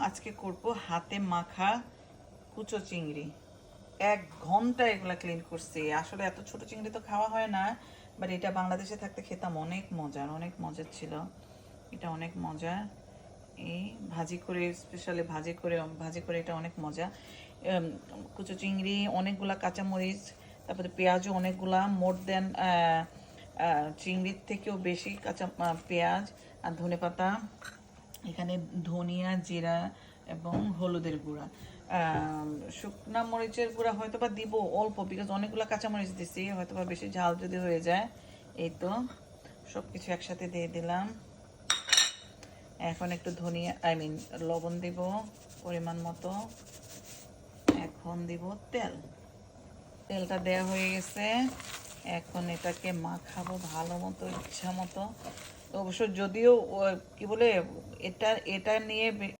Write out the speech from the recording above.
আজকে করব হাতে মাখা কুচো চিংড়ি। 1 ঘন্টা এগুলা ক্লিন করছি। আসলে এত ছোট চিংড়ি তো খাওয়া হয় না, বাট এটা বাংলাদেশে থাকতে খেতাম, অনেক মজার, অনেক মজার ছিল। এটা অনেক মজা। এই ভাজি করে, স্পেশালি ভাজি করে এটা অনেক মজা। কুচো চিংড়ি, অনেকগুলা কাঁচামরিচ, তারপরে পেঁয়াজও অনেকগুলা, মোর দেন চিংড়ির থেকেও বেশি কাঁচা পেঁয়াজ আর ধনেপাতা, এখানে ধনিয়া, জিরা এবং হলুদের গুঁড়া। শুকনা মরিচের গুঁড়া হয়তো বা দিব অল্প, বিকজ অনেকগুলো কাঁচামরিচ দিছি, হয়তো বা বেশি ঝাল যদি হয়ে যায়। এই তো সব কিছু একসাথে দিয়ে দিলাম। এখন একটু ধনিয়া লবণ দিব পরিমাণ মতো। এখন দিব তেল। তেলটা দেওয়া হয়ে গেছে। এখন এটাকে মাখাবো ভালো মতো, ইচ্ছা মতো। অবশ্য যদিও কি বলে, এটা এটা নিয়ে